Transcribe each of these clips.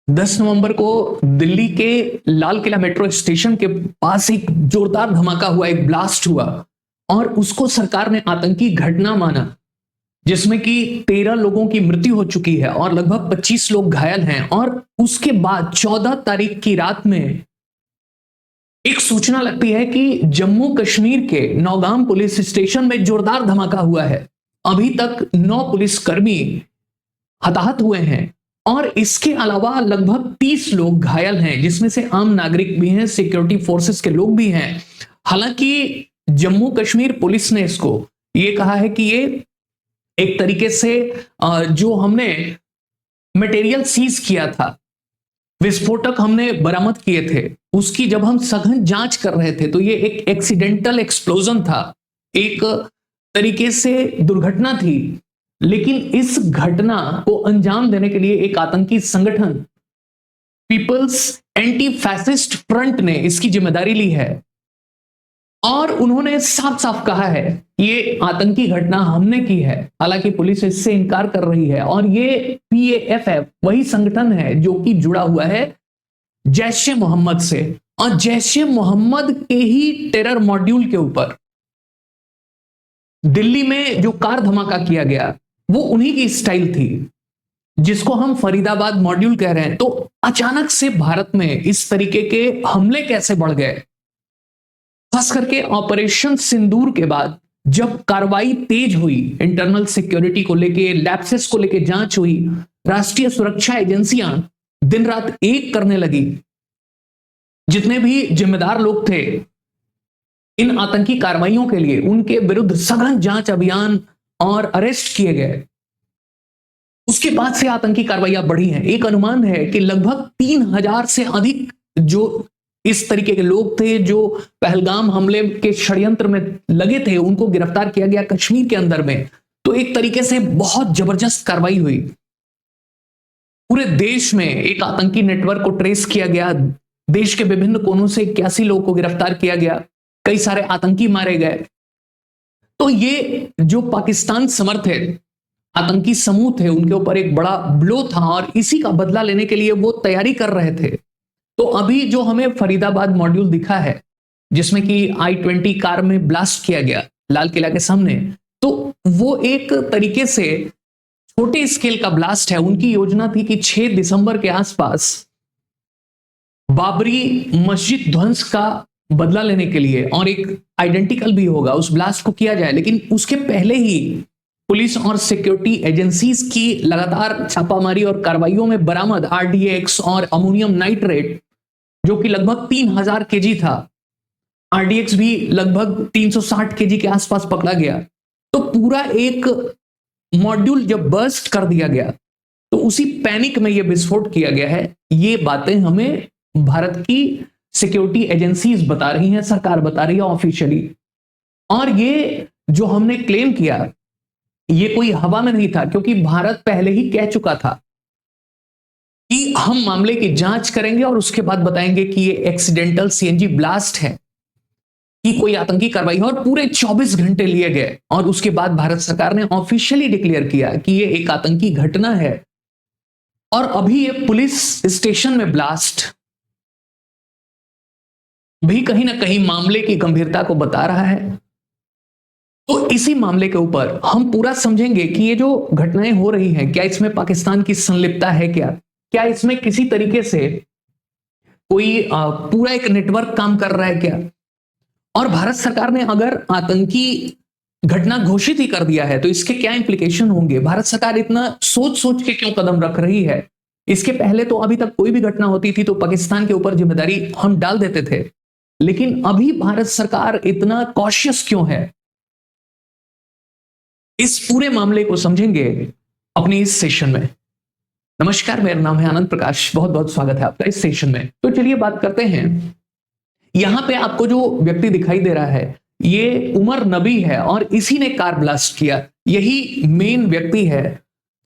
10 नवंबर को दिल्ली के Lal Qila metro station के पास एक जोरदार धमाका हुआ, एक ब्लास्ट हुआ और उसको सरकार ने आतंकी घटना माना, जिसमें कि 13 लोगों की मृत्यु हो चुकी है और लगभग 25 लोग घायल हैं। और उसके बाद 14 तारीख की रात में एक सूचना लगती है कि जम्मू कश्मीर के नौगाम पुलिस स्टेशन में जोरदार धमाका हुआ है। अभी तक 9 पुलिसकर्मी हताहत हुए हैं और इसके अलावा लगभग 30 लोग घायल हैं, जिसमें से आम नागरिक भी हैं, सिक्योरिटी फोर्सेस के लोग भी हैं। हालांकि जम्मू कश्मीर पुलिस ने इसको ये कहा है कि ये एक तरीके से जो हमने मटेरियल सीज किया था, विस्फोटक हमने बरामद किए थे, उसकी जब हम सघन जांच कर रहे थे तो ये एक एक्सीडेंटल एक्सप्लोजन था, एक तरीके से दुर्घटना थी। लेकिन इस घटना को अंजाम देने के लिए एक आतंकी संगठन पीपल्स एंटी फैसिस्ट फ्रंट ने इसकी जिम्मेदारी ली है और उन्होंने साफ साफ कहा है ये आतंकी घटना हमने की है। हालांकि पुलिस इससे इनकार कर रही है और ये पीएएफ वही संगठन है जो कि जुड़ा हुआ है जैश ए मोहम्मद से, और जैश ए मोहम्मद के ही टेरर मॉड्यूल के ऊपर दिल्ली में जो कार धमाका किया गया वो उन्हीं की स्टाइल थी, जिसको हम फरीदाबाद मॉड्यूल कह रहे हैं। तो अचानक से भारत में इस तरीके के हमले कैसे बढ़ गए, खास करके ऑपरेशन सिंदूर के बाद जब कार्रवाई तेज हुई, इंटरनल सिक्योरिटी को लेके, लैप्सेस को लेके जांच हुई, राष्ट्रीय सुरक्षा एजेंसियां दिन रात एक करने लगी, जितने भी जिम्मेदार लोग थे इन आतंकी कार्रवाइयों के लिए उनके विरुद्ध सघन जांच अभियान और अरेस्ट किए गए। उसके बाद से आतंकी कार्रवाइयां बढ़ी हैं। एक अनुमान है कि लगभग 3000 से अधिक जो इस तरीके के लोग थे जो पहलगाम हमले के षड्यंत्र में लगे थे, उनको गिरफ्तार किया गया कश्मीर के अंदर में। तो एक तरीके से बहुत जबरदस्त कार्रवाई हुई। पूरे देश में एक आतंकी नेटवर्क को ट्रेस किया गया, देश के विभिन्न कोनों से 81 लोगों को गिरफ्तार किया गया, कई सारे आतंकी मारे गए। तो ये जो पाकिस्तान समर्थित आतंकी समूह थे उनके ऊपर एक बड़ा ब्लो था और इसी का बदला लेने के लिए वो तैयारी कर रहे थे। तो अभी जो हमें फरीदाबाद मॉड्यूल दिखा है जिसमें कि I-20 कार में ब्लास्ट किया गया लाल किला के सामने, तो वो एक तरीके से छोटे स्केल का ब्लास्ट है। उनकी योजना थी कि 6 दिसंबर के आसपास बाबरी मस्जिद ध्वंस का बदला लेने के लिए, और एक आइडेंटिकल भी होगा, उस ब्लास्ट को किया जाए। लेकिन उसके पहले ही पुलिस और सिक्योरिटी एजेंसीज की लगातार छापामारी और कार्रवाइयों में बरामद RDX और अमोनियम नाइट्रेट जो कि लगभग 3000 केजी था, RDX भी लगभग 360 केजी के आसपास पकड़ा गया। तो पूरा एक मॉड्यूल जब बर्स्ट कर दिया गया तो उसी पैनिक में यह विस्फोट किया गया है। ये बातें हमें भारत की सिक्योरिटी एजेंसीज बता रही हैं, सरकार बता रही है ऑफिशियली। और ये जो हमने क्लेम किया ये कोई हवा में नहीं था, क्योंकि भारत पहले ही कह चुका था कि हम मामले की जांच करेंगे और उसके बाद बताएंगे कि ये एक्सीडेंटल CNG ब्लास्ट है कि कोई आतंकी कार्रवाई है। और पूरे 24 घंटे लिए गए और उसके बाद भारत सरकार ने ऑफिशियली डिक्लेयर किया कि ये एक आतंकी घटना है। और अभी ये पुलिस स्टेशन में ब्लास्ट भी कहीं ना कहीं मामले की गंभीरता को बता रहा है। तो इसी मामले के ऊपर हम पूरा समझेंगे कि ये जो घटनाएं हो रही हैं, क्या इसमें पाकिस्तान की संलिप्तता है, क्या इसमें किसी तरीके से कोई पूरा एक नेटवर्क काम कर रहा है क्या, और भारत सरकार ने अगर आतंकी घटना घोषित ही कर दिया है तो इसके क्या इंप्लीकेशन होंगे। भारत सरकार इतना सोच सोच के क्यों कदम रख रही है। इसके पहले तो अभी तक कोई भी घटना होती थी तो पाकिस्तान के ऊपर जिम्मेदारी हम डाल देते थे, लेकिन अभी भारत सरकार इतना कॉशियस क्यों है। इस पूरे मामले को समझेंगे अपनी इस सेशन में। नमस्कार, मेरा नाम है आनंद प्रकाश, बहुत बहुत स्वागत है आपका इस सेशन में। तो चलिए बात करते हैं। यहां पे आपको जो व्यक्ति दिखाई दे रहा है ये उमर नबी है और इसी ने कार ब्लास्ट किया। यही मेन व्यक्ति है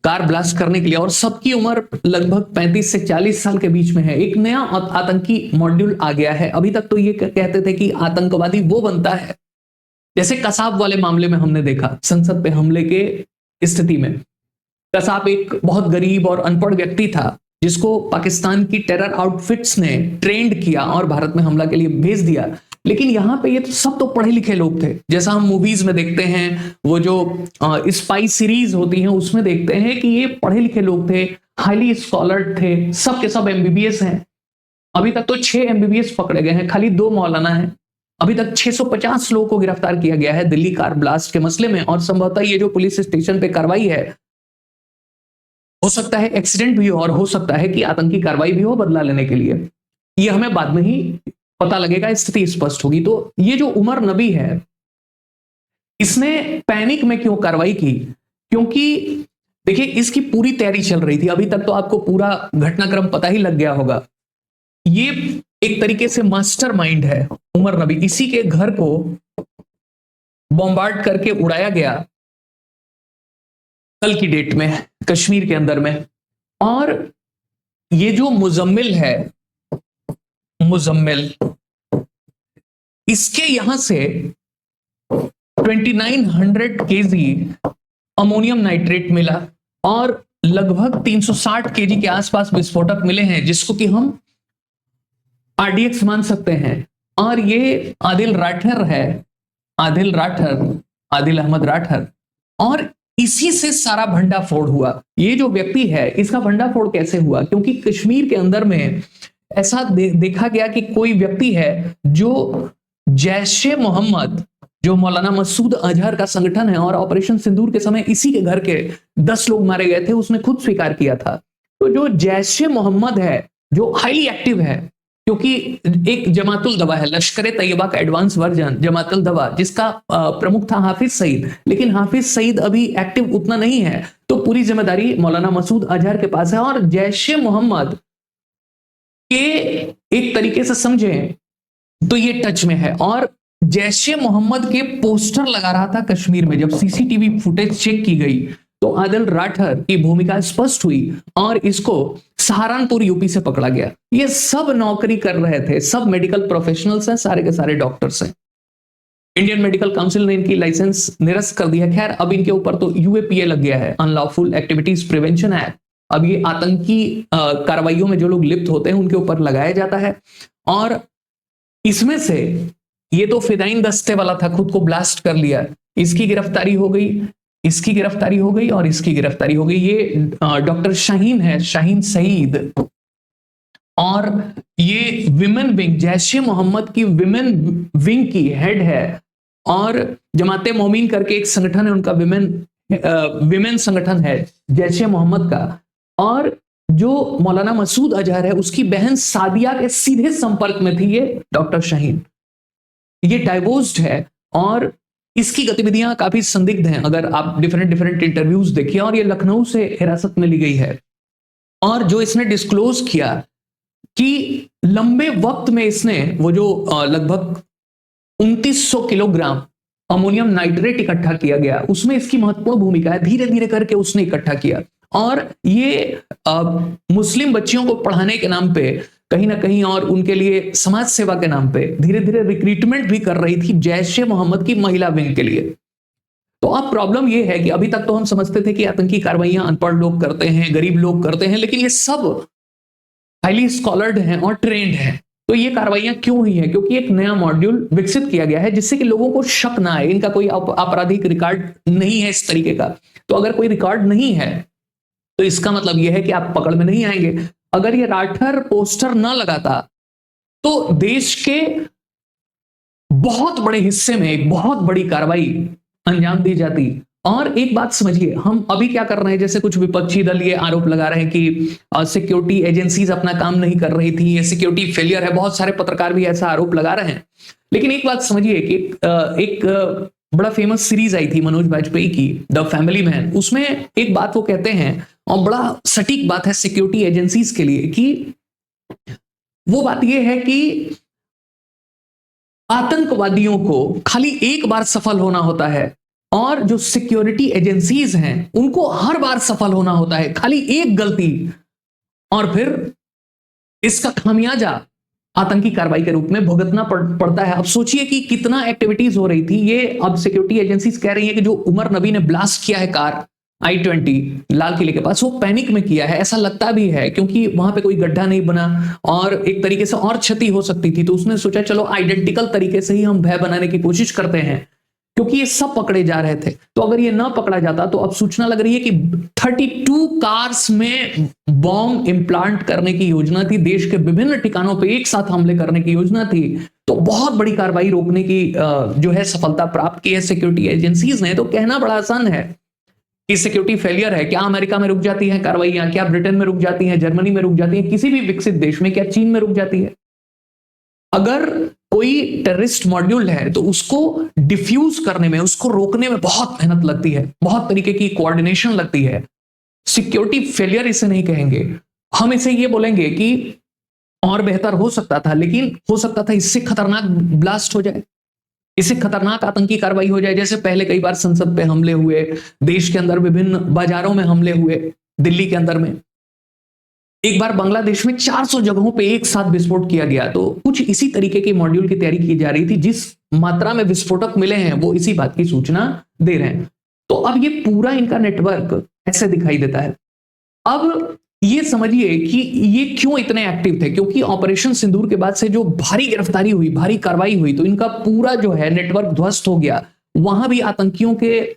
कार ब्लास्ट करने के लिए, और सबकी उम्र लगभग 35 से 40 साल के बीच में है। एक नया आतंकी मॉड्यूल आ गया है। अभी तक तो ये कहते थे कि आतंकवादी वो बनता है जैसे कसाब वाले मामले में हमने देखा, संसद पे हमले के स्थिति में कसाब एक बहुत गरीब और अनपढ़ व्यक्ति था जिसको पाकिस्तान की टेरर आउटफिट्स ने ट्रेंड किया और भारत में हमला के लिए भेज दिया। लेकिन यहां पे ये तो सब तो पढ़े लिखे लोग थे, जैसा हम मूवीज में देखते हैं, वो जो स्पाई सीरीज होती हैं उसमें देखते हैं कि ये पढ़े लिखे लोग थे, हाईली स्कॉलर्ड थे, सब के सब एमबीबीएस हैं। अभी तक तो 6 एमबीबीएस पकड़े गए हैं, खाली 2 मौलाना हैं। अभी तक 650 लोगों को गिरफ्तार किया गया है दिल्ली कार ब्लास्ट के मसले में, और संभवतः ये जो पुलिस स्टेशन पे कार्रवाई है, हो सकता है एक्सीडेंट भी हो और हो सकता है कि आतंकी कार्रवाई भी हो बदला लेने के लिए। ये हमें बाद में ही पता लगेगा, स्थिति स्पष्ट होगी। तो ये जो उमर नबी है, इसने पैनिक में क्यों कार्रवाई की? क्योंकि देखिए, इसकी पूरी तैयारी चल रही थी। अभी तक तो आपको पूरा घटनाक्रम पता ही लग गया होगा। ये एक तरीके से मास्टरमाइंड है उमर नबी। इसी के घर को बॉम्बार्ड करके उड़ाया गया कल की डेट में कश्मीर के अंदर में। और ये जो मुजम्मिल है, मुजम्मिल, इसके यहां से 2900 केजी अमोनियम नाइट्रेट मिला और लगभग 360 केजी के आसपास विस्फोटक मिले हैं, जिसको कि हम आरडीएक्स मान सकते हैं। और ये आदिल राठर है, आदिल अहमद राठर, और इसी से सारा भंडाफोड़ हुआ। ये जो व्यक्ति है, इसका भंडाफोड़ कैसे हुआ? क्योंकि कश्मीर के अंदर में ऐसा देखा गया कि कोई व्यक्ति है जो जैश-ए मोहम्मद, जो मौलाना मसूद अजहर का संगठन है, और ऑपरेशन सिंदूर के समय इसी के घर के 10 लोग मारे गए थे, उसने खुद स्वीकार किया था। तो जो जैश-ए मोहम्मद है, जो हाईली एक्टिव है, क्योंकि एक जमातुल दवा है, लश्कर तैयबा का एडवांस वर्जन जमातुल दवा, जिसका प्रमुख था हाफिज सईद, लेकिन हाफिज सईद अभी एक्टिव उतना नहीं है, तो पूरी जिम्मेदारी मौलाना मसूद अजहर के पास है। और जैश-ए मोहम्मद के एक तरीके से समझें तो ये टच में है, और जैश-ए मोहम्मद के पोस्टर लगा रहा था कश्मीर में। जब सीसीटीवी फुटेज चेक की गई तो आदिल राठर की भूमिका स्पष्ट हुई और इसको सहारनपुर यूपी से पकड़ा गया। ये सब नौकरी कर रहे थे, सब मेडिकल प्रोफेशनल्स हैं, सारे के सारे डॉक्टर्स हैं। इंडियन मेडिकल काउंसिल ने इनकी लाइसेंस निरस्त कर दिया। खैर, अब इनके ऊपर तो यूएपीए लग गया है, अनलॉफुल एक्टिविटीज प्रिवेंशन एक्ट। अब ये आतंकी कार्रवाइयों में जो लोग लिप्त होते हैं उनके ऊपर लगाया जाता है। और इसमें से ये तो फिदाइन दस्ते वाला था, खुद को ब्लास्ट कर लिया, इसकी गिरफ्तारी हो गई, इसकी गिरफ्तारी हो गई और इसकी गिरफ्तारी हो गई। ये डॉक्टर शाहीन है, शाहीन सईद, और ये विमेन विंग, जैश-ए मोहम्मद की विमेन विंग की हेड है। और जमाते मोमिन करके एक संगठन है, उनका विमेन संगठन है जैश-ए मोहम्मद का। और जो मौलाना मसूद अजहर है, उसकी बहन सादिया के सीधे संपर्क में थी ये डॉक्टर शाहीन। ये डाइवोर्स्ड है और इसकी गतिविधियां काफी संदिग्ध हैं, अगर आप डिफरेंट इंटरव्यूज देखिए। और ये लखनऊ से हिरासत में ली गई है। और जो इसने डिस्क्लोज किया कि लंबे वक्त में इसने वो जो लगभग 2900 किलोग्राम अमोनियम नाइट्रेट इकट्ठा किया गया, उसमें इसकी महत्वपूर्ण भूमिका है। धीरे धीरे करके उसने इकट्ठा किया, और ये मुस्लिम बच्चियों को पढ़ाने के नाम पे कहीं ना कहीं, और उनके लिए समाज सेवा के नाम पे धीरे धीरे रिक्रूटमेंट भी कर रही थी जैश-ए मोहम्मद की महिला विंग के लिए। तो अब प्रॉब्लम ये है कि अभी तक तो हम समझते थे कि आतंकी कार्रवाइयां अनपढ़ लोग करते हैं, गरीब लोग करते हैं, लेकिन ये सब हाईली स्कॉलर्ड हैं और ट्रेंड हैं। तो ये कार्रवाइयां क्यों हुई है? क्योंकि एक नया मॉड्यूल विकसित किया गया है जिससे कि लोगों को शक ना आए, इनका कोई आपराधिक रिकॉर्ड नहीं है इस तरीके का। तो अगर कोई रिकॉर्ड नहीं है तो इसका मतलब यह है कि आप पकड़ में नहीं आएंगे। अगर ये राठर पोस्टर ना लगाता तो देश के बहुत बड़े हिस्से में एक बहुत बड़ी कार्रवाई अंजाम दी जाती। और एक बात समझिए, हम अभी क्या कर रहे हैं, जैसे कुछ विपक्षी दल ये आरोप लगा रहे हैं कि सिक्योरिटी एजेंसीज अपना काम नहीं कर रही थी, ये सिक्योरिटी फेलियर है। बहुत सारे पत्रकार भी ऐसा आरोप लगा रहे हैं। लेकिन एक बात समझिए कि एक बड़ा फेमस सीरीज आई थी मनोज वाजपेयी की, द फैमिली मैन। उसमें एक बात वो कहते हैं, और बड़ा सटीक बात है सिक्योरिटी एजेंसीज के लिए, कि वो बात ये है कि आतंकवादियों को खाली एक बार सफल होना होता है, और जो सिक्योरिटी एजेंसीज हैं उनको हर बार सफल होना होता है। खाली एक गलती और फिर इसका खामियाजा आतंकी कार्रवाई के रूप में भुगतना पड़ता है। अब सोचिए कि कितना एक्टिविटीज हो रही थी। ये अब सिक्योरिटी एजेंसीज कह रही है कि जो उमर नबी ने ब्लास्ट किया है कार, I-20 लाल किले के पास, वो पैनिक में किया है, ऐसा लगता भी है, क्योंकि वहां पे कोई गड्ढा नहीं बना और एक तरीके से और क्षति हो सकती थी, तो उसने सोचा चलो आइडेंटिकल तरीके से ही हम भय बनाने की कोशिश करते हैं, क्योंकि ये सब पकड़े जा रहे थे। तो अगर ये ना पकड़ा जाता तो अब सूचना लग रही है कि 32 कार्स में बॉम्ब इम्प्लांट करने की योजना थी, देश के विभिन्न ठिकानों पे एक साथ हमले करने की योजना थी। तो बहुत बड़ी कार्रवाई रोकने की जो है सफलता प्राप्त की है सिक्योरिटी एजेंसीज ने। तो कहना बड़ा आसान है कि सिक्योरिटी फेलियर है। क्या अमेरिका में रुक जाती है कार्रवाइयां, क्या ब्रिटेन में रुक जाती है, जर्मनी में रुक जाती है, किसी भी विकसित देश में, क्या चीन में रुक जाती है? अगर कोई टेररिस्ट मॉड्यूल है तो उसको डिफ्यूज करने में, उसको रोकने में बहुत मेहनत लगती है, बहुत तरीके की कोऑर्डिनेशन लगती है। सिक्योरिटी फेलियर इसे नहीं कहेंगे, हम इसे ये बोलेंगे कि और बेहतर हो सकता था, लेकिन हो सकता था इससे खतरनाक ब्लास्ट हो जाए, इससे खतरनाक आतंकी कार्रवाई हो जाए। जैसे पहले कई बार संसद पे हमले हुए, देश के अंदर विभिन्न बाजारों में हमले हुए, दिल्ली के अंदर में एक बार बांग्लादेश में 400 जगहों पे एक साथ विस्फोट किया गया। तो कुछ इसी तरीके की मॉड्यूल की तैयारी की जा रही थी। जिस मात्रा में विस्फोटक मिले हैं वो इसी बात की सूचना दे रहे हैं। तो अब ये पूरा इनका नेटवर्क ऐसे दिखाई देता है। अब ये समझिए कि ये क्यों इतने एक्टिव थे, क्योंकि ऑपरेशन सिंदूर के बाद से जो भारी गिरफ्तारी हुई, भारी कार्रवाई हुई, तो इनका पूरा जो है नेटवर्क ध्वस्त हो गया। वहां भी आतंकियों के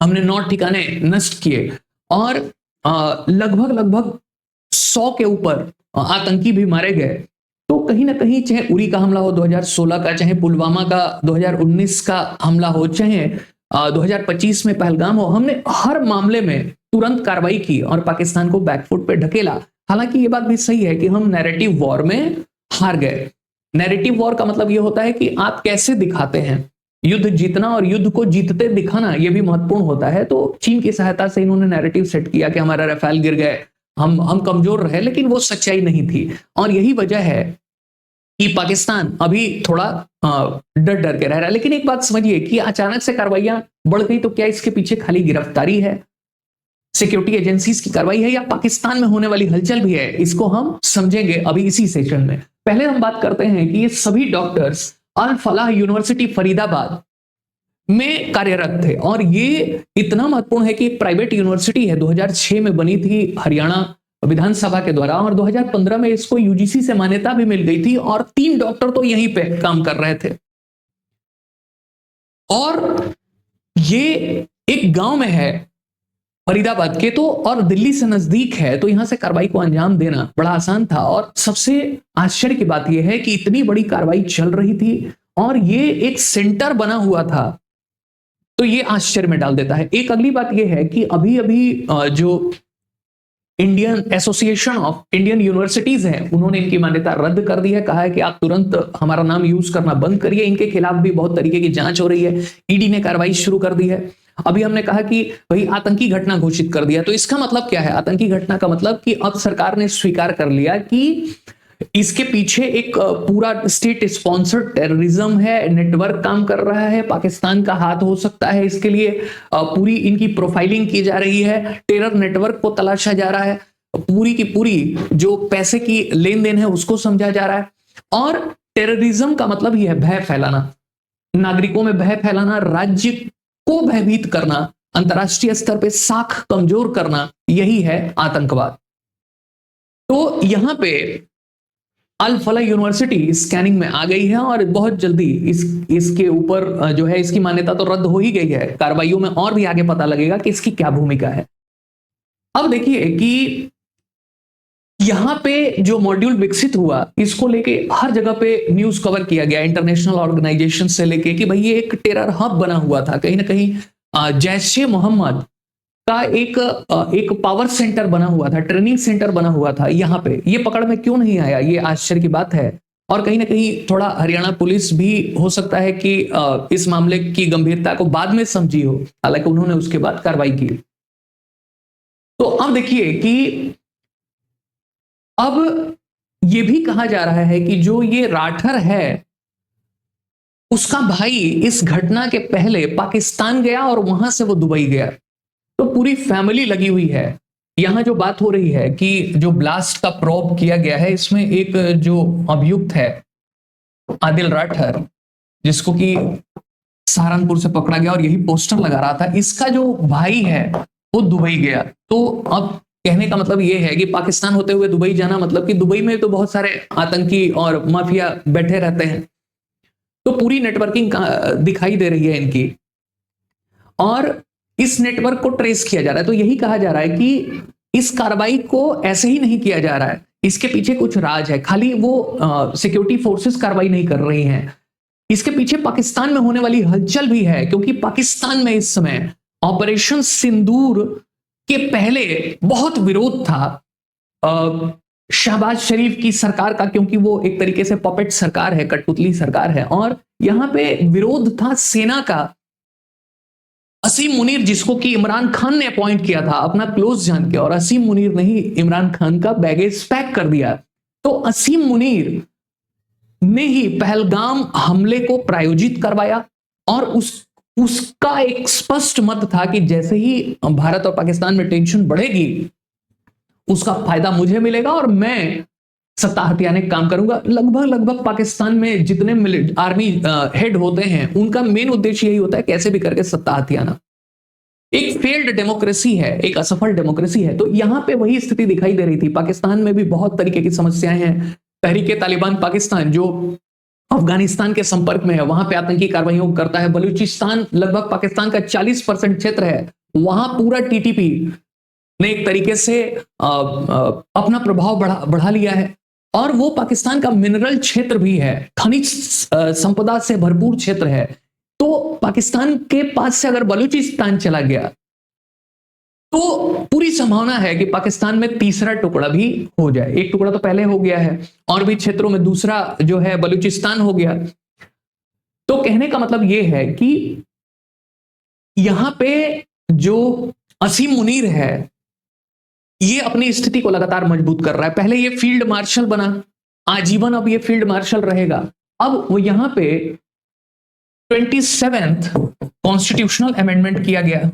हमने 9 ठिकाने नष्ट किए और लगभग 100 के ऊपर आतंकी भी मारे गए। तो कहीं ना कहीं चाहे उरी का हमला हो 2016 का, चाहे पुलवामा का 2019 का हमला हो, चाहे 2025 में पहलगाम हो, हमने हर मामले में तुरंत कार्रवाई की और पाकिस्तान को बैकफुट पे ढकेला। हालांकि ये बात भी सही है कि हम नैरेटिव वॉर में हार गए। नैरेटिव वॉर का मतलब ये होता है कि आप कैसे दिखाते हैं। युद्ध जीतना और युद्ध को जीतते दिखाना ये भी महत्वपूर्ण होता है। तो चीन की सहायता से इन्होंने नैरेटिव सेट किया कि हमारा राफेल गिर गए, हम कमजोर रहे, लेकिन वो सच्चाई नहीं थी। और यही वजह है कि पाकिस्तान अभी थोड़ा डर डर के रह रहा है। लेकिन एक बात समझिए कि अचानक से कार्रवाइयां बढ़ गई, तो क्या इसके पीछे खाली गिरफ्तारी है, सिक्योरिटी एजेंसीज की कार्रवाई है, या पाकिस्तान में होने वाली हलचल भी है? इसको हम समझेंगे अभी इसी सेशन में। पहले हम बात करते हैं कि ये सभी डॉक्टर्स अल फलाह यूनिवर्सिटी फरीदाबाद में कार्यरत थे। और ये इतना महत्वपूर्ण है कि एक प्राइवेट यूनिवर्सिटी है, 2006 में बनी थी हरियाणा विधानसभा के द्वारा, और 2015 में इसको यूजीसी से मान्यता भी मिल गई थी। और 3 डॉक्टर तो यहीं पे काम कर रहे थे। और ये एक गांव में है फरीदाबाद के, तो और दिल्ली से नजदीक है, तो यहां से कार्रवाई को अंजाम देना बड़ा आसान था। और सबसे आश्चर्य की बात यह है कि इतनी बड़ी कार्रवाई चल रही थी और ये एक सेंटर बना हुआ था, तो ये आश्चर्य में डाल देता है। एक अगली बात यह है कि अभी अभी जो Indian association of Indian universities है, उन्होंने इनकी मान्यता रद्द कर दी है। कहा है कि आप तुरंत हमारा नाम यूज करना बंद करिए। इनके खिलाफ भी बहुत तरीके की जांच हो रही है, ईडी ने कार्रवाई शुरू कर दी है। अभी हमने कहा कि भाई आतंकी घटना घोषित कर दिया, तो इसका मतलब क्या है? आतंकी घटना का मतलब कि अब सरकार ने स्वीकार कर लिया कि इसके पीछे एक पूरा स्टेट स्पॉन्सर्ड टेररिज्म है, नेटवर्क काम कर रहा है, पाकिस्तान का हाथ हो सकता है इसके लिए। पूरी इनकी प्रोफाइलिंग की जा रही है, टेरर नेटवर्क को तलाशा जा रहा है, पूरी की पूरी जो पैसे की लेन देन है उसको समझा जा रहा है। और टेररिज्म का मतलब ही है भय फैलाना, नागरिकों में भय फैलाना, राज्य को भयभीत करना, अंतरराष्ट्रीय स्तर पे साख कमजोर करना, यही है आतंकवाद। तो यहां पे अल फलाह यूनिवर्सिटी स्कैनिंग में आ गई है और बहुत जल्दी इसके ऊपर जो है इसकी मान्यता तो रद्द हो ही गई है। कार्रवाइयों में और भी आगे पता लगेगा कि इसकी क्या भूमिका है। अब देखिए कि यहां पे जो मॉड्यूल विकसित हुआ, इसको लेके हर जगह पे न्यूज कवर किया गया, इंटरनेशनल ऑर्गेनाइजेशन से लेके कि भाई ये एक टेरर हब बना हुआ था। कहीं ना कहीं जैश-ए मोहम्मद का एक पावर सेंटर बना हुआ था, ट्रेनिंग सेंटर बना हुआ था यहाँ पे। ये पकड़ में क्यों नहीं आया, ये आश्चर्य की बात है। और कहीं ना कहीं थोड़ा हरियाणा पुलिस भी हो सकता है कि इस मामले की गंभीरता को बाद में समझी हो, हालांकि उन्होंने उसके बाद कार्रवाई की। तो अब देखिए कि अब ये भी कहा जा रहा है कि जो ये राठर है उसका भाई इस घटना के पहले पाकिस्तान गया और वहां से वो दुबई गया। तो पूरी फैमिली लगी हुई है। यहां जो बात हो रही है कि जो ब्लास्ट का प्रोब किया गया है, इसमें एक जो अभियुक्त है आदिल राठर, जिसको कि सहारनपुर से पकड़ा गया और यही पोस्टर लगा रहा था, इसका जो भाई है वो दुबई गया। तो अब कहने का मतलब ये है कि पाकिस्तान होते हुए दुबई जाना मतलब कि दुबई में तो बहुत सारे आतंकी और माफिया बैठे रहते हैं, तो पूरी नेटवर्किंग दिखाई दे रही है इनकी, और इस नेटवर्क को ट्रेस किया जा रहा है। तो यही कहा जा रहा है कि इस कार्रवाई को ऐसे ही नहीं किया जा रहा है, इसके पीछे कुछ राज है। खाली वो सिक्योरिटी फोर्सेस कार्रवाई नहीं कर रही हैं, इसके पीछे पाकिस्तान में होने वाली हलचल भी है, क्योंकि पाकिस्तान में इस समय ऑपरेशन सिंदूर के पहले बहुत विरोध था शहबाज शरीफ की सरकार का, क्योंकि वो एक तरीके से पपेट सरकार है, कठपुतली सरकार है, और यहां पे विरोध था सेना का। असीम मुनीर, जिसको कि इमरान खान ने अपॉइंट किया था अपना क्लोज जान के, और असीम मुनीर ने ही इमरान खान का बैगेज पैक कर दिया। तो असीम मुनीर ने ही पहलगाम हमले को प्रायोजित करवाया, और उसका एक स्पष्ट मत था कि जैसे ही भारत और पाकिस्तान में टेंशन बढ़ेगी उसका फायदा मुझे मिलेगा और मैं सत्ता हथियाने काम करूंगा। लगभग पाकिस्तान में जितने आर्मी हेड होते हैं उनका मेन उद्देश्य यही होता है कैसे भी करके सत्ता हथियाना। एक फेल्ड डेमोक्रेसी है, एक असफल डेमोक्रेसी है। तो यहां पे वही स्थिति दिखाई दे रही थी। पाकिस्तान में भी बहुत तरीके की समस्याएं हैं। तहरीके तालिबान पाकिस्तान जो अफगानिस्तान के संपर्क में है, वहां पे आतंकी कार्रवाइयों करता है। बलूचिस्तान लगभग पाकिस्तान का 40% क्षेत्र है, वहां पूरा टीटीपी ने एक तरीके से अपना प्रभाव बढ़ा लिया है, और वो पाकिस्तान का मिनरल क्षेत्र भी है, खनिज संपदा से भरपूर क्षेत्र है। तो पाकिस्तान के पास से अगर बलूचिस्तान चला गया तो पूरी संभावना है कि पाकिस्तान में तीसरा टुकड़ा भी हो जाए। एक टुकड़ा तो पहले हो गया है और भी क्षेत्रों में दूसरा जो है बलूचिस्तान हो गया। तो कहने का मतलब यह है कि यहां पे जो असीम मुनीर है ये अपनी स्थिति को लगातार मजबूत कर रहा है। पहले ये फील्ड मार्शल बना, आजीवन अब ये फील्ड मार्शल रहेगा। अब वो यहां पे 27th कॉन्स्टिट्यूशनल अमेंडमेंट किया गया,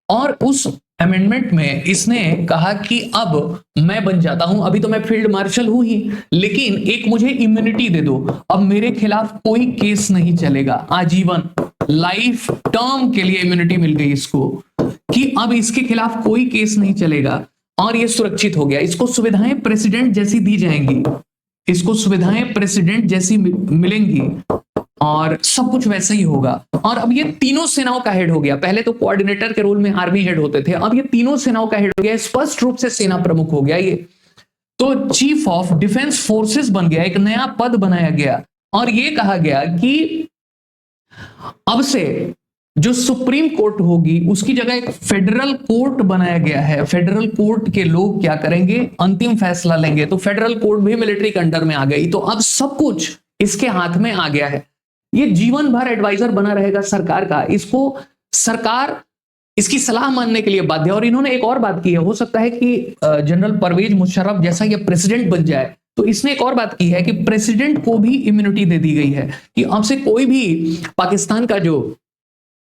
और उस अमेंडमेंट में इसने कहा कि अब मैं बन जाता हूं, अभी तो मैं फील्ड मार्शल हूं ही, लेकिन एक मुझे इम्यूनिटी दे दो। अब मेरे खिलाफ कोई केस नहीं चलेगा, आजीवन लाइफ टर्म के लिए इम्यूनिटी मिल गई इसको, कि अब इसके खिलाफ कोई केस नहीं चलेगा और ये सुरक्षित हो गया। इसको सुविधाएं प्रेसिडेंट जैसी दी जाएंगी, इसको सुविधाएं प्रेसिडेंट जैसी मिलेंगी और सब कुछ वैसा ही होगा। और अब ये तीनों सेनाओं का हेड हो गया। पहले तो कोऑर्डिनेटर के रोल में आर्मी हेड होते थे, अब ये तीनों सेनाओं का हेड हो गया, स्पष्ट रूप से सेना प्रमुख हो गया ये। तो चीफ ऑफ डिफेंस फोर्सेस बन गया, एक नया पद बनाया गया, और ये कहा गया कि अब से जो सुप्रीम कोर्ट होगी उसकी जगह एक फेडरल कोर्ट बनाया गया है। फेडरल कोर्ट के लोग क्या करेंगे, अंतिम फैसला लेंगे। तो फेडरल कोर्ट भी मिलिट्री के अंडर में आ गई। तो अब सब कुछ इसके हाथ में आ गया है। ये जीवन भर एडवाइजर बना रहेगा सरकार का, इसको सरकार इसकी सलाह मानने के लिए बाध्य है। और इन्होंने एक और बात की है, हो सकता है कि जनरल परवेज मुशर्रफ जैसा ये प्रेसिडेंट बन जाए, तो इसने एक और बात की है कि प्रेसिडेंट को भी इम्यूनिटी दे दी गई है कि अब से कोई भी पाकिस्तान का जो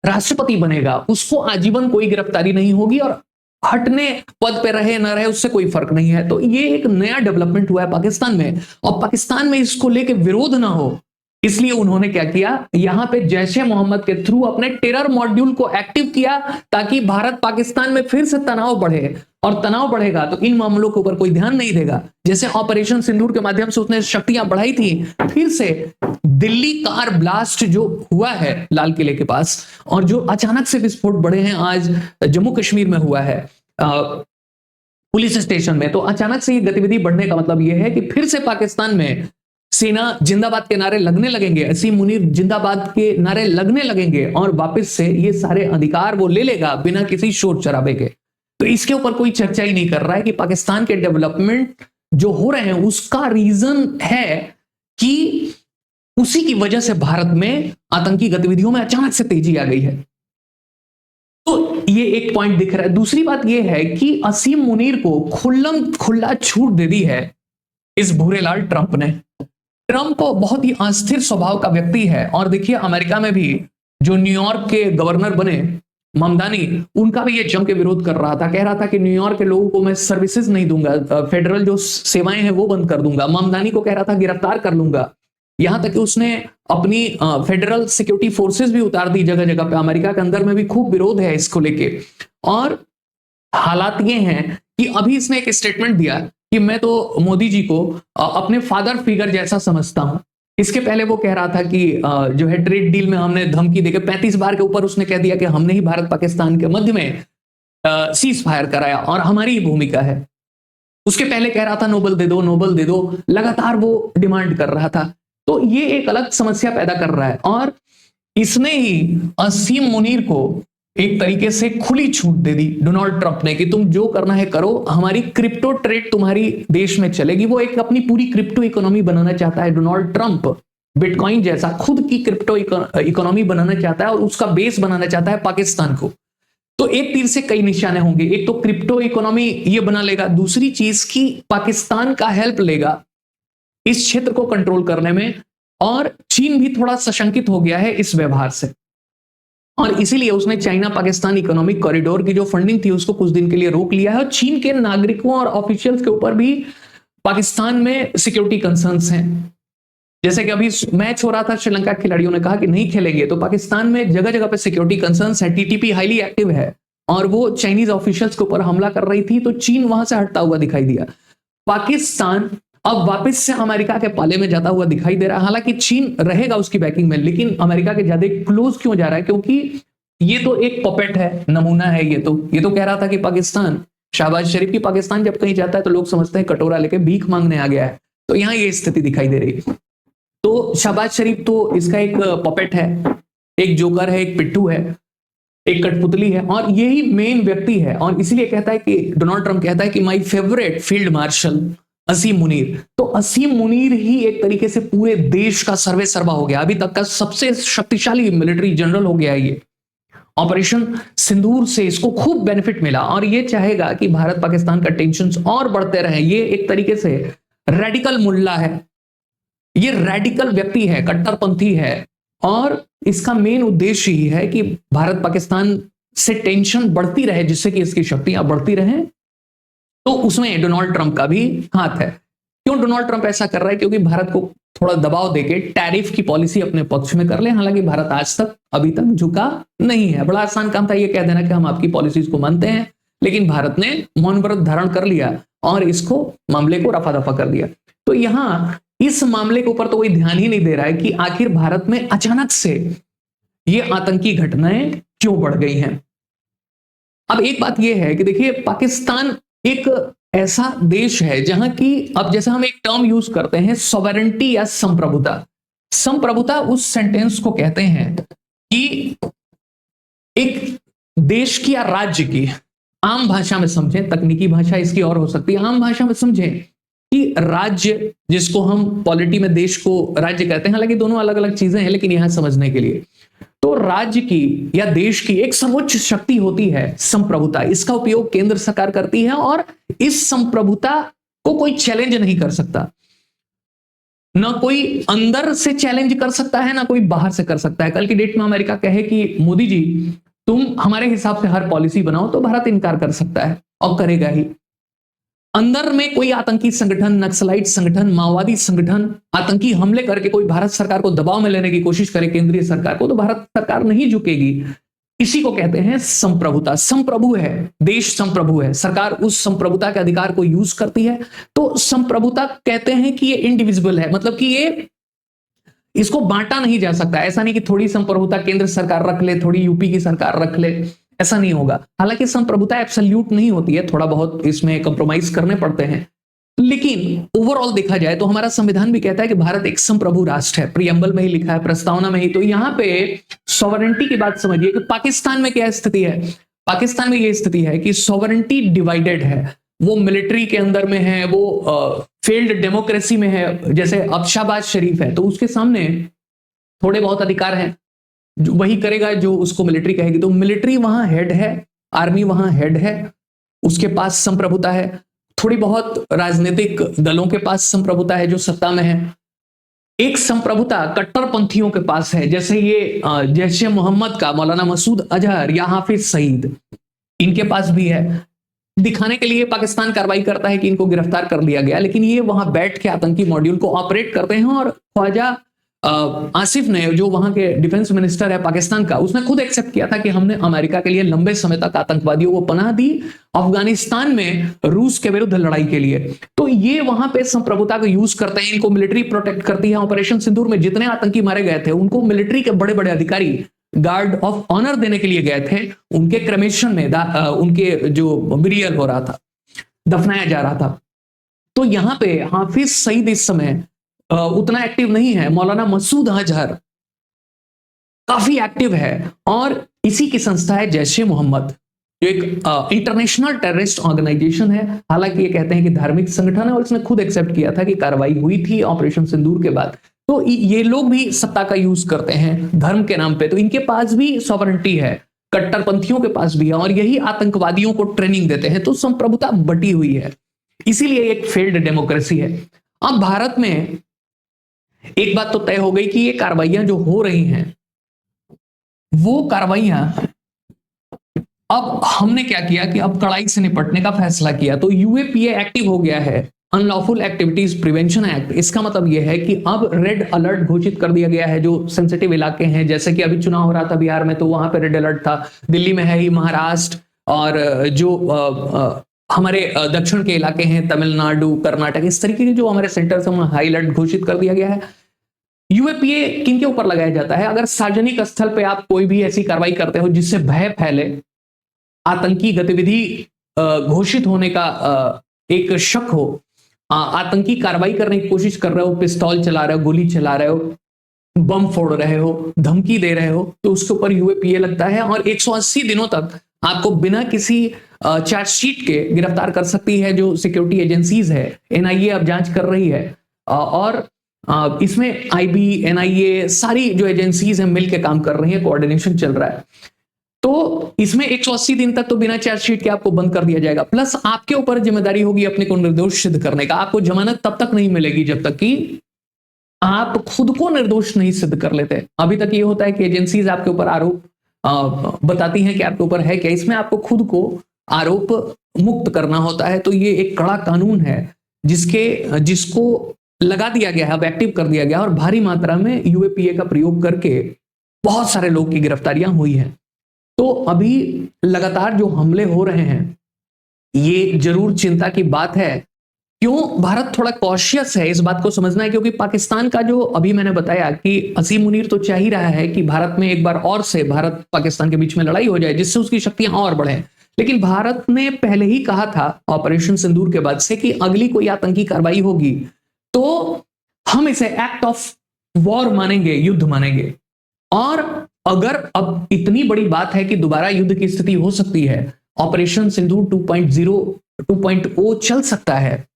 राष्ट्रपति बनेगा उसको आजीवन कोई गिरफ्तारी नहीं होगी, और हटने पद पे रहे ना रहे उससे कोई फर्क नहीं है। तो ये एक नया डेवलपमेंट हुआ है पाकिस्तान में, और पाकिस्तान में इसको लेके विरोध ना हो इसलिए उन्होंने क्या किया, यहां पे जैश ए मोहम्मद के थ्रू अपने टेरर मॉड्यूल को एक्टिव किया, ताकि भारत पाकिस्तान में फिर से तनाव बढ़े, और तनाव बढ़ेगा तो इन मामलों के ऊपर कोई ध्यान नहीं देगा। जैसे ऑपरेशन सिंदूर के माध्यम से उसने शक्तियां बढ़ाई थी, फिर से दिल्ली कार ब्लास्ट जो हुआ है लाल किले के पास, और जो अचानक से विस्फोट बढ़े हैं आज जम्मू कश्मीर में हुआ है पुलिस स्टेशन में, तो अचानक से ये गतिविधि बढ़ने का मतलब यह है कि फिर से पाकिस्तान में सेना जिंदाबाद के नारे लगने लगेंगे, असीम मुनीर जिंदाबाद के नारे लगने लगेंगे, और वापस से ये सारे अधिकार वो ले लेगा बिना किसी शोर शराबे के। तो इसके ऊपर कोई चर्चा ही नहीं कर रहा है कि पाकिस्तान के डेवलपमेंट जो हो रहे हैं उसका रीजन है कि उसी की वजह से भारत में आतंकी गतिविधियों में अचानक से तेजी आ गई है। तो ये एक पॉइंट दिख रहा है। दूसरी बात यह है कि असीम मुनीर को खुल्ला छूट दे दी है इस भूरेलाल ट्रंप ने। ट्रंप बहुत ही अस्थिर स्वभाव का व्यक्ति है, और देखिए अमेरिका में भी जो न्यूयॉर्क के गवर्नर बने ममदानी, उनका भी ये जम के विरोध कर रहा था, कह रहा था कि न्यूयॉर्क के लोगों को मैं सर्विसेज नहीं दूंगा, फेडरल जो सेवाएं हैं वो बंद कर दूंगा। ममदानी को कह रहा था गिरफ्तार कर लूंगा, यहां तक कि उसने अपनी फेडरल सिक्योरिटी फोर्सेस भी उतार दी जगह जगह पे। अमेरिका के अंदर में भी खूब विरोध है इसको लेके। और हालात ये हैं कि अभी इसने एक स्टेटमेंट दिया कि मैं तो मोदी जी को अपने फादर फिगर जैसा समझता हूं। इसके पहले वो कह रहा था कि जो है ट्रेड डील में हमने धमकी देके 35 बार के ऊपर उसने कह दिया कि हमने ही भारत पाकिस्तान के मध्य में सीज फायर कराया और हमारी ही भूमिका है। उसके पहले कह रहा था नोबल दे दो, नोबल दे दो, लगातार वो डिमांड कर रहा था। तो ये एक अलग समस्या पैदा कर रहा है और इसने ही असीम मुनीर को एक तरीके से खुली छूट दे दी डोनाल्ड ट्रंप ने कि तुम जो करना है करो, हमारी क्रिप्टो ट्रेड तुम्हारी देश में चलेगी। वो एक अपनी पूरी क्रिप्टो इकोनॉमी बनाना चाहता है डोनाल्ड ट्रंप, बिटकॉइन जैसा खुद की क्रिप्टो इकोनॉमी बनाना चाहता है और उसका बेस बनाना चाहता है पाकिस्तान को। तो एक तीर से कई निशाने होंगे, एक तो क्रिप्टो इकोनॉमी ये बना लेगा, दूसरी चीज की पाकिस्तान का हेल्प लेगा इस क्षेत्र को कंट्रोल करने में। और चीन भी थोड़ा सशंकित हो गया है इस व्यवहार से और इसीलिए उसने चाइना पाकिस्तान इकोनॉमिक कॉरिडोर की जो फंडिंग थी उसको कुछ दिन के लिए रोक लिया है। और चीन के नागरिकों और ऑफिशियल्स के ऊपर भी पाकिस्तान में सिक्योरिटी कंसर्न्स हैं। जैसे कि अभी मैच हो रहा था, श्रीलंका के खिलाड़ियों ने कहा कि नहीं खेलेंगे, तो पाकिस्तान में जगह जगह पे सिक्योरिटी कंसर्न्स है। टीटीपी हाईली एक्टिव है और वो चाइनीज ऑफिशियल्स के ऊपर हमला कर रही थी, तो चीन वहां से हटता हुआ दिखाई दिया। पाकिस्तान अब वापस से अमेरिका के पाले में जाता हुआ दिखाई दे रहा है। हालांकि चीन रहेगा उसकी बैकिंग में, लेकिन अमेरिका के ज्यादा क्लोज क्यों जा रहा है? क्योंकि ये तो एक पपेट है, नमूना है। ये तो कह रहा था कि पाकिस्तान, शहबाज शरीफ की पाकिस्तान जब कहीं जाता है तो लोग समझते हैं कटोरा लेके भीख मांगने आ गया है। तो यहां ये स्थिति दिखाई दे रही है। तो शहबाज शरीफ तो इसका एक पपेट है, एक जोकर है, एक पिट्ठू है, एक कठपुतली है और यही मेन व्यक्ति है। और इसलिए कहता है कि डोनाल्ड ट्रंप कहता है कि माय फेवरेट फील्ड मार्शल असीम मुनीर। तो असीम मुनीर ही एक तरीके से पूरे देश का सर्वे सर्वा हो गया, अभी तक का सबसे शक्तिशाली मिलिट्री जनरल हो गया है ये। ऑपरेशन सिंदूर से इसको खूब बेनिफिट मिला और ये चाहेगा कि भारत पाकिस्तान का टेंशन और बढ़ते रहे। ये एक तरीके से रेडिकल मुल्ला है, ये रेडिकल व्यक्ति है, कट्टरपंथी है और इसका मेन उद्देश्य ही है कि भारत पाकिस्तान से टेंशन बढ़ती रहे, जिससे कि इसकी शक्तियां बढ़ती रहें। तो उसमें डोनाल्ड ट्रंप का भी हाथ है। क्यों डोनाल्ड ट्रंप ऐसा कर रहा है? क्योंकि भारत को थोड़ा दबाव देके टैरिफ की पॉलिसी अपने पक्ष में कर ले। हालांकि भारत आज तक अभी तक झुका नहीं है। बड़ा आसान काम था ये कह देना कि हम आपकी पॉलिसीज को मानते हैं, लेकिन भारत ने मौन व्रत धारण कर लिया और इसको मामले को रफा दफा कर दिया। तो यहां इस मामले के ऊपर तो कोई ध्यान ही नहीं दे रहा है कि आखिर भारत में अचानक से ये आतंकी घटनाएं क्यों बढ़ गई हैं। अब एक बात यह है कि देखिए, पाकिस्तान एक ऐसा देश है जहां की, अब जैसे हम एक टर्म यूज करते हैं सॉवरेंटी या संप्रभुता। संप्रभुता उस सेंटेंस को कहते हैं कि एक देश की या राज्य की, आम भाषा में समझें, तकनीकी भाषा इसकी और हो सकती है, आम भाषा में समझें कि राज्य, जिसको हम पॉलिटी में देश को राज्य कहते हैं, हालांकि दोनों अलग अलग चीजें हैं, लेकिन यहां समझने के लिए तो राज्य की या देश की एक सर्वोच्च शक्ति होती है संप्रभुता। इसका उपयोग केंद्र सरकार करती है और इस संप्रभुता को कोई चैलेंज नहीं कर सकता। ना कोई अंदर से चैलेंज कर सकता है, ना कोई बाहर से कर सकता है। कल की डेट में अमेरिका कहे कि मोदी जी तुम हमारे हिसाब से हर पॉलिसी बनाओ, तो भारत इनकार कर सकता है और करेगा ही। अंदर में कोई आतंकी संगठन, नक्सलाइट संगठन, माओवादी संगठन आतंकी हमले करके कोई भारत सरकार को दबाव में लेने की कोशिश करे, केंद्रीय सरकार को, तो भारत सरकार नहीं झुकेगी। इसी को कहते हैं संप्रभुता। संप्रभु है देश, संप्रभु है सरकार, उस संप्रभुता के अधिकार को यूज करती है। तो संप्रभुता कहते हैं कि ये इंडिविजिबल है, मतलब कि ये, इसको बांटा नहीं जा सकता। ऐसा नहीं कि थोड़ी संप्रभुता केंद्र सरकार रख ले, थोड़ी यूपी की सरकार रख ले, ऐसा नहीं होगा। हालांकि संप्रभुता एब्सोल्यूट नहीं होती है, थोड़ा बहुत इसमें कंप्रोमाइज करने पड़ते हैं, लेकिन ओवरऑल देखा जाए तो हमारा संविधान भी कहता है कि भारत एक संप्रभु राष्ट्र है। प्रियम्बल में ही लिखा है, प्रस्तावना में ही। तो यहां पे सॉवरेंटी की बात समझिए कि पाकिस्तान में क्या स्थिति है। पाकिस्तान में यह स्थिति है कि सॉवरेंटी डिवाइडेड है। वो मिलिट्री के अंदर में है, वो फेल्ड डेमोक्रेसी में है। जैसे अब शहबाज शरीफ है तो उसके सामने थोड़े बहुत अधिकार हैं, वही करेगा जो उसको मिलिट्री कहेगी। तो मिलिट्री वहां हेड है, आर्मी वहां हेड है, उसके पास संप्रभुता है। थोड़ी बहुत राजनीतिक दलों के पास संप्रभुता है जो सत्ता में है। एक संप्रभुता कट्टरपंथियों के पास है, जैसे ये जैश ए मोहम्मद का मौलाना मसूद अजहर या हाफिज सईद, इनके पास भी है। दिखाने के लिए पाकिस्तान कार्रवाई करता है कि इनको गिरफ्तार कर लिया गया, लेकिन ये वहां बैठ के आतंकी मॉड्यूल को ऑपरेट करते हैं और ख्वाजा आसिफ ने, जो वहां के डिफेंस मिनिस्टर है पाकिस्तान का, उसने खुद एक्सेप्ट किया था कि हमने अमेरिका के लिए लंबे समय तक आतंकवादियों को पनाह दी अफगानिस्तान में रूस के विरुद्ध लड़ाई के लिए। तो ये वहां पे संप्रभुता को यूज करते हैं, इनको मिलिट्री प्रोटेक्ट करती है। ऑपरेशन सिंदूर में जितने आतंकी मारे गए थे उनको मिलिट्री के बड़े बड़े अधिकारी गार्ड ऑफ ऑनर देने के लिए गए थे। उनके क्रेमेशन में उनके जो बिरियल हो रहा था, दफनाया जा रहा था। तो यहां पे हाफिज सईद इस समय उतना एक्टिव नहीं है। मौलाना मसूद अजहर काफी एक्टिव है, और इसी की संस्था है जैश ए मोहम्मद, जो एक इंटरनेशनल टेररिस्ट ऑर्गेनाइजेशन है। हालांकि ये कहते हैं कि धार्मिक संगठन है, और इसने खुद एक्सेप्ट किया था कि कार्रवाई हुई थी ऑपरेशन सिंदूर के बाद। तो ये लोग भी सत्ता का यूज करते हैं धर्म के नाम पे, तो इनके पास भी सॉवरेंटी है, कट्टरपंथियों के पास भी है, और यही आतंकवादियों को ट्रेनिंग देते हैं। तो संप्रभुता बटी हुई है, इसीलिए एक फेल्ड डेमोक्रेसी है। अब भारत में एक बात तो तय हो गई कि ये कार्रवाइयां जो हो रही हैं, वो कार्रवाइयां, अब हमने क्या किया कि अब कड़ाई से निपटने का फैसला किया। तो यूएपीए एक्टिव हो गया है, अनलॉफुल एक्टिविटीज प्रिवेंशन एक्ट। इसका मतलब यह है कि अब रेड अलर्ट घोषित कर दिया गया है जो सेंसिटिव इलाके हैं, जैसे कि अभी चुनाव हो रहा था बिहार में, तो वहां पर रेड अलर्ट था। दिल्ली में है ही, महाराष्ट्र, और जो हमारे दक्षिण के इलाके हैं, तमिलनाडु, कर्नाटक, इस तरीके के जो हमारे सेंटर्स हैं, हाई अलर्ट घोषित कर दिया गया है। यूएपीए किन के ऊपर लगाया जाता है? अगर सार्वजनिक स्थल पे आप कोई भी ऐसी कार्रवाई करते हो जिससे भय फैले, आतंकी गतिविधि घोषित होने का एक शक हो, आतंकी कार्रवाई करने की कोशिश कर रहे हो, पिस्तौल चला रहे हो, गोली चला रहे हो, बम फोड़ रहे हो, धमकी दे रहे हो, तो उसके ऊपर यूएपीए लगता है, और 180 दिनों तक आपको बिना किसी चार्जशीट के गिरफ्तार कर सकती है। जो सिक्योरिटी एजेंसीज है, एनआईए अब जांच कर रही है, और इसमें आईबी, एनआईए, सारी जो एजेंसीज हैं मिलकर काम कर रही हैं, कोऑर्डिनेशन चल रहा है। तो इसमें 180 दिन तक तो बिना चार्जशीट के आपको बंद कर दिया जाएगा। प्लस आपके ऊपर जिम्मेदारी होगी अपने को निर्दोष सिद्ध करने का। आपको जमानत तब तक नहीं मिलेगी जब तक कि आप खुद को निर्दोष नहीं सिद्ध कर लेते। अभी तक ये होता है कि एजेंसीज आपके ऊपर आरोप बताती हैं कि आपके ऊपर है क्या, इसमें आपको खुद को आरोप मुक्त करना होता है। तो ये एक कड़ा कानून है जिसको लगा दिया गया है, अब एक्टिव कर दिया गया, और भारी मात्रा में यूएपीए का प्रयोग करके बहुत सारे लोग की गिरफ्तारियां हुई हैं। तो अभी लगातार जो हमले हो रहे हैं, ये जरूर चिंता की बात है। क्यों भारत थोड़ा कॉशियस है, इस बात को समझना है, क्योंकि पाकिस्तान का जो अभी मैंने बताया कि असीम मुनीर तो चाह ही रहा है कि भारत में एक बार और से भारत पाकिस्तान के बीच में लड़ाई हो जाए, जिससे उसकी शक्तियां और बढ़े। लेकिन भारत ने पहले ही कहा था ऑपरेशन सिंदूर के बाद से कि अगली कोई आतंकी कार्रवाई होगी तो हम इसे एक्ट ऑफ वॉर मानेंगे, युद्ध मानेंगे। और अगर अब इतनी बड़ी बात है कि दोबारा युद्ध की स्थिति हो सकती है, ऑपरेशन सिंदूर 2.0 चल सकता है,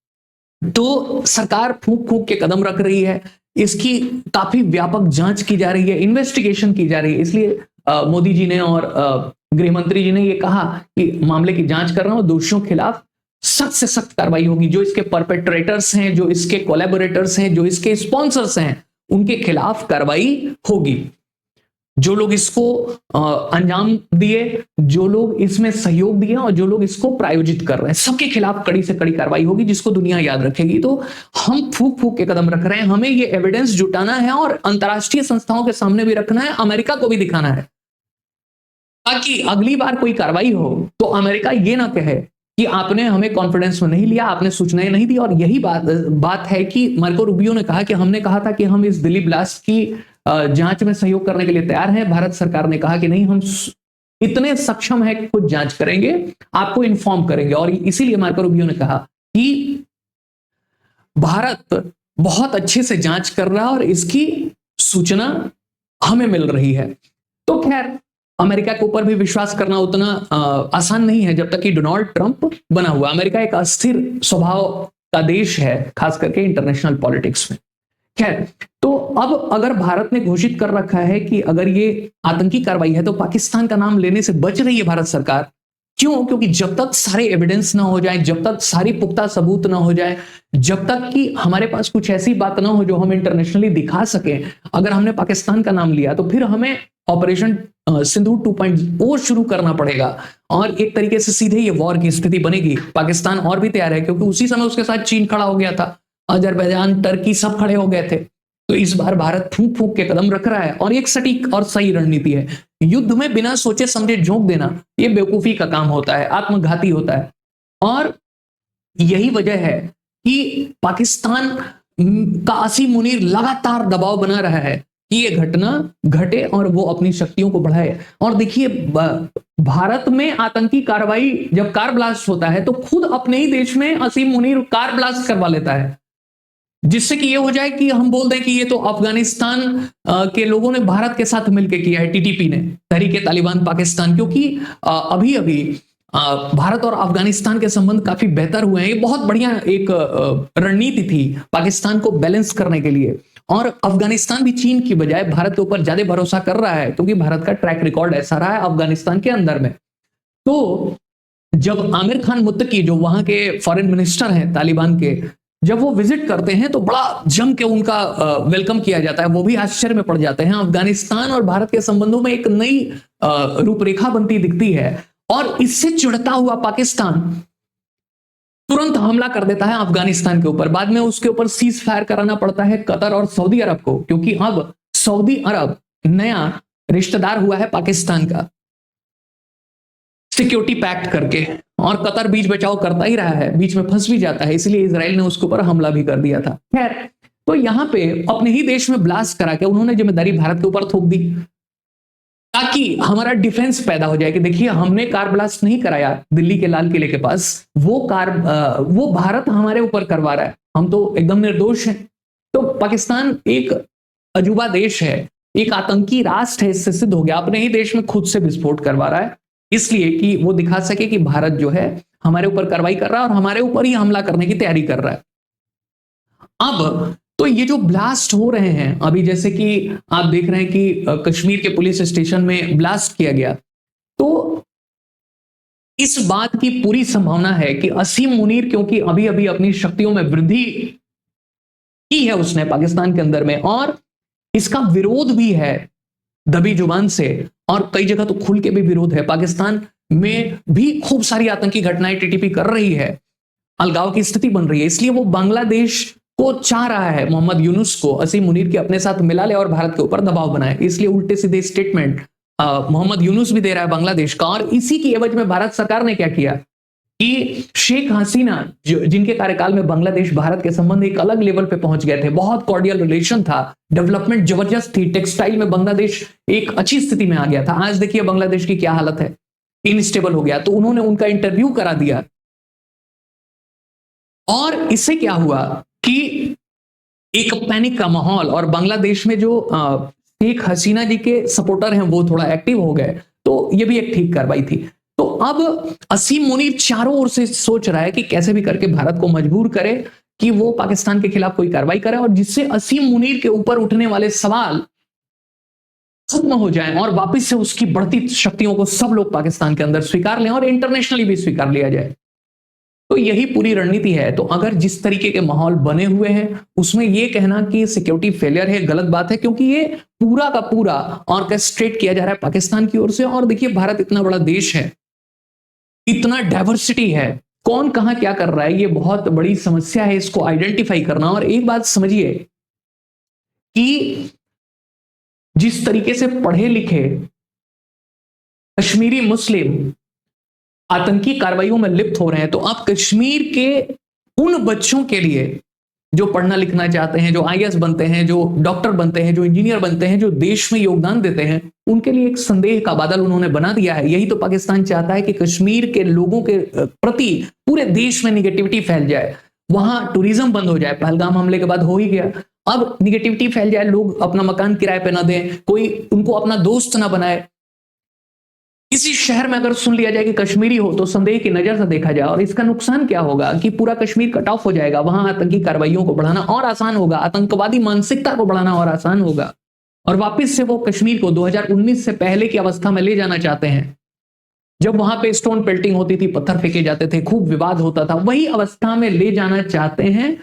तो सरकार फूंक फूंक के कदम रख रही है। इसकी काफी व्यापक जांच की जा रही है, इन्वेस्टिगेशन की जा रही है। इसलिए मोदी जी ने और गृह मंत्री जी ने ये कहा कि मामले की जांच कर रहे हैं और दोषियों के खिलाफ सख्त से सख्त कार्रवाई होगी। जो इसके परपेट्रेटर्स हैं, जो इसके कोलैबोरेटर्स हैं, जो इसके स्पॉन्सर्स हैं, उनके खिलाफ कार्रवाई होगी। जो लोग इसको अंजाम दिए, जो लोग इसमें सहयोग दिए और जो लोग इसको प्रायोजित कर रहे हैं, सबके खिलाफ कड़ी से कड़ी कार्रवाई होगी, जिसको दुनिया याद रखेगी। तो हम फूक फूक के कदम रख रहे हैं, हमें ये एविडेंस जुटाना है और अंतरराष्ट्रीय संस्थाओं के सामने भी रखना है, अमेरिका को भी दिखाना है, ताकि अगली बार कोई कार्रवाई हो तो अमेरिका ये ना कहे कि आपने हमें कॉन्फिडेंस में नहीं लिया, आपने सूचनाएं नहीं दी। और यही बात है कि मार्को रूबियो ने कहा कि हमने कहा था कि हम इस दिल्ली ब्लास्ट की जांच में सहयोग करने के लिए तैयार हैं। भारत सरकार ने कहा कि नहीं, हम इतने सक्षम है कि खुद जांच करेंगे, आपको इन्फॉर्म करेंगे। और इसीलिए मार्को रूबियो ने कहा कि भारत बहुत अच्छे से जांच कर रहा है और इसकी सूचना हमें मिल रही है। तो खैर, अमेरिका के ऊपर भी विश्वास करना उतना आसान नहीं है जब तक कि डोनाल्ड ट्रंप बना हुआ। अमेरिका एक अस्थिर स्वभाव का देश है, खास करके इंटरनेशनल पॉलिटिक्स में। खैर, तो अब अगर भारत ने घोषित कर रखा है कि अगर ये आतंकी कार्रवाई है तो पाकिस्तान का नाम लेने से बच रही है भारत सरकार। क्यों? क्योंकि जब तक सारे एविडेंस ना हो जाए, जब तक सारी पुख्ता सबूत ना हो जाए, जब तक कि हमारे पास कुछ ऐसी बात ना हो जो हम इंटरनेशनली दिखा सके, अगर हमने पाकिस्तान का नाम लिया तो फिर हमें ऑपरेशन सिंदूर 2.0 शुरू करना पड़ेगा और एक तरीके से सीधे ये वॉर की स्थिति बनेगी। पाकिस्तान और भी तैयार है क्योंकि उसी समय उसके साथ चीन खड़ा हो गया था, अजरबैजान, टर्की सब खड़े हो गए थे। तो इस बार भारत फूंक फूंक के कदम रख रहा है और एक सटीक और सही रणनीति है। युद्ध में बिना सोचे समझे झोंक देना यह बेवकूफी का काम होता है, आत्मघाती होता है। और यही वजह है कि पाकिस्तान का असीम मुनीर लगातार दबाव बना रहा है कि ये घटना घटे और वो अपनी शक्तियों को बढ़ाए। और देखिए, भारत में आतंकी कार्रवाई जब कार ब्लास्ट होता है तो खुद अपने ही देश में असीम मुनीर कार ब्लास्ट करवा लेता है, जिससे कि ये हो जाए कि हम बोल दें कि ये तो अफगानिस्तान के लोगों ने भारत के साथ मिलकर किया है, टीटीपी ने, तहरीके तालिबान पाकिस्तान। क्योंकि अभी अभी भारत और अफगानिस्तान के संबंध काफी बेहतर हुए हैं। ये बहुत बढ़िया एक रणनीति थी पाकिस्तान को बैलेंस करने के लिए। और अफगानिस्तान भी चीन की बजाय भारत के ऊपर ज्यादा भरोसा कर रहा है, क्योंकि भारत का ट्रैक रिकॉर्ड ऐसा रहा है अफगानिस्तान के अंदर में। तो जब आमिर खान मुत्तकी, जो वहां के फॉरेन मिनिस्टर हैं तालिबान के, जब वो विजिट करते हैं तो बड़ा जम के उनका वेलकम किया जाता है। वो भी आश्चर्य में पड़ जाते हैं। अफगानिस्तान और भारत के संबंधों में एक नई रूपरेखा बनती दिखती है। और इससे चिढ़ता हुआ पाकिस्तान तुरंत हमला कर देता है अफगानिस्तान के ऊपर। बाद में उसके ऊपर सीज फायर कराना पड़ता है कतर और सऊदी अरब को, क्योंकि अब सऊदी अरब नया रिश्तेदार हुआ है पाकिस्तान का, सिक्योरिटी पैक्ट करके। और कतर बीच बचाव करता ही रहा है, बीच में फंस भी जाता है, इसलिए इजराइल ने उसके ऊपर हमला भी कर दिया था। खैर, तो यहां पे अपने ही देश में ब्लास्ट करा के उन्होंने जिम्मेदारी भारत के ऊपर थोप दी, ताकि हमारा डिफेंस पैदा हो जाए कि देखिए, हमने कार ब्लास्ट नहीं कराया दिल्ली के लाल किले के पास, वो भारत हमारे ऊपर करवा रहा है, हम तो एकदम निर्दोष हैं। तो पाकिस्तान एक अजूबा देश है, एक आतंकी राष्ट्र है, इससे सिद्ध हो गया। अपने ही देश में खुद से विस्फोट करवा रहा है, इसलिए कि वो दिखा सके कि भारत जो है हमारे ऊपर कार्रवाई कर रहा है और हमारे ऊपर ही हमला करने की तैयारी कर रहा है। अब तो ये जो ब्लास्ट हो रहे हैं अभी, जैसे कि आप देख रहे हैं कि कश्मीर के पुलिस स्टेशन में ब्लास्ट किया गया, तो इस बात की पूरी संभावना है कि असीम मुनीर, क्योंकि अभी अभी अपनी शक्तियों में वृद्धि की है उसने पाकिस्तान के अंदर में, और इसका विरोध भी है दबी जुबान से, और कई जगह तो खुल के भी विरोध है। पाकिस्तान में भी खूब सारी आतंकी घटनाएं टीटीपी कर रही है, अलगाव की स्थिति बन रही है। इसलिए वो बांग्लादेश को चाह रहा है मोहम्मद यूनुस को असीम मुनीर के अपने साथ मिला ले और भारत के ऊपर दबाव बनाए। इसलिए उल्टे सीधे स्टेटमेंट मोहम्मद यूनुस भी दे रहा है बांग्लादेश का। और इसी की एवज में भारत सरकार ने क्या किया कि शेख हसीना, जिनके कार्यकाल में बांग्लादेश भारत के संबंध एक अलग लेवल पे पहुंच गए थे, बहुत कॉर्डियल रिलेशन था, डेवलपमेंट जबरदस्त थी, टेक्सटाइल में बांग्लादेश एक अच्छी स्थिति में आ गया था। आज देखिए बांग्लादेश की क्या हालत है, इनस्टेबल हो गया। तो उन्होंने उनका इंटरव्यू करा दिया, और इससे क्या हुआ कि एक पैनिक का माहौल, और बांग्लादेश में जो शेख हसीना जी के सपोर्टर हैं वो थोड़ा एक्टिव हो गए। तो ये भी एक ठीक कार्रवाई थी। तो अब असीम मुनीर चारों ओर से सोच रहा है कि कैसे भी करके भारत को मजबूर करे कि वो पाकिस्तान के खिलाफ कोई कार्रवाई करे, और जिससे असीम मुनीर के ऊपर उठने वाले सवाल खत्म हो जाएं और वापस से उसकी बढ़ती शक्तियों को सब लोग पाकिस्तान के अंदर स्वीकार लें और इंटरनेशनली भी स्वीकार लिया जाए। तो यही पूरी रणनीति है। तो अगर जिस तरीके के माहौल बने हुए हैं उसमें यह कहना कि सिक्योरिटी फेलियर है गलत बात है, क्योंकि ये पूरा का पूरा ऑर्केस्ट्रेट किया जा रहा है पाकिस्तान की ओर से। और देखिए, भारत इतना बड़ा देश है, इतना डाइवर्सिटी है, कौन कहां क्या कर रहा है, ये बहुत बड़ी समस्या है इसको आइडेंटिफाई करना। और एक बात समझिए कि जिस तरीके से पढ़े लिखे कश्मीरी मुस्लिम आतंकी कार्रवाइयों में लिप्त हो रहे हैं, तो अब कश्मीर के उन बच्चों के लिए जो पढ़ना लिखना चाहते हैं, जो आईएएस बनते हैं, जो डॉक्टर बनते हैं, जो इंजीनियर बनते हैं, जो देश में योगदान देते हैं, उनके लिए एक संदेह का बादल उन्होंने बना दिया है। यही तो पाकिस्तान चाहता है कि कश्मीर के लोगों के प्रति पूरे देश में निगेटिविटी फैल जाए, वहां टूरिज्म बंद हो जाए। पहलगाम हमले के बाद हो ही गया, अब निगेटिविटी फैल जाए, लोग अपना मकान किराए पे ना दें, कोई उनको अपना दोस्त ना बनाए। किसी शहर में अगर सुन लिया जाए कि कश्मीरी हो तो संदेह की नजर से देखा जाए, और इसका नुकसान क्या होगा कि पूरा कश्मीर कट ऑफ हो जाएगा, वहां आतंकी कार्रवाइयों को बढ़ाना और आसान होगा, आतंकवादी मानसिकता को बढ़ाना और आसान होगा, और वापस से वो कश्मीर को 2019 से पहले की अवस्था में ले जाना चाहते हैं, जब वहां पे स्टोन पेल्टिंग होती थी, पत्थर फेंके जाते थे, खूब विवाद होता था, वही अवस्था में ले जाना चाहते हैं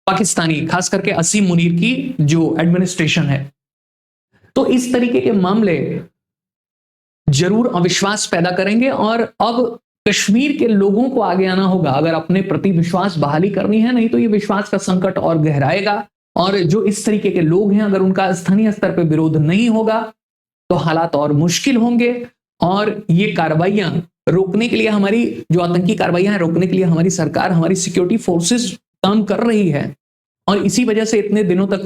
पाकिस्तानी, खास करके असीम मुनीर की जो एडमिनिस्ट्रेशन है। तो इस तरीके के मामले जरूर अविश्वास पैदा करेंगे, और अब कश्मीर के लोगों को आगे आना होगा अगर अपने प्रति विश्वास बहाली करनी है, नहीं तो ये विश्वास का संकट और गहराएगा। और जो इस तरीके के लोग हैं, अगर उनका स्थानीय स्तर पर विरोध नहीं होगा तो हालात और मुश्किल होंगे। और ये कार्रवाइयां रोकने के लिए, हमारी जो आतंकी कार्रवाइयां हैं रोकने के लिए हमारी सरकार, हमारी सिक्योरिटी फोर्सेस काम कर रही है। और इसी वजह से इतने दिनों तक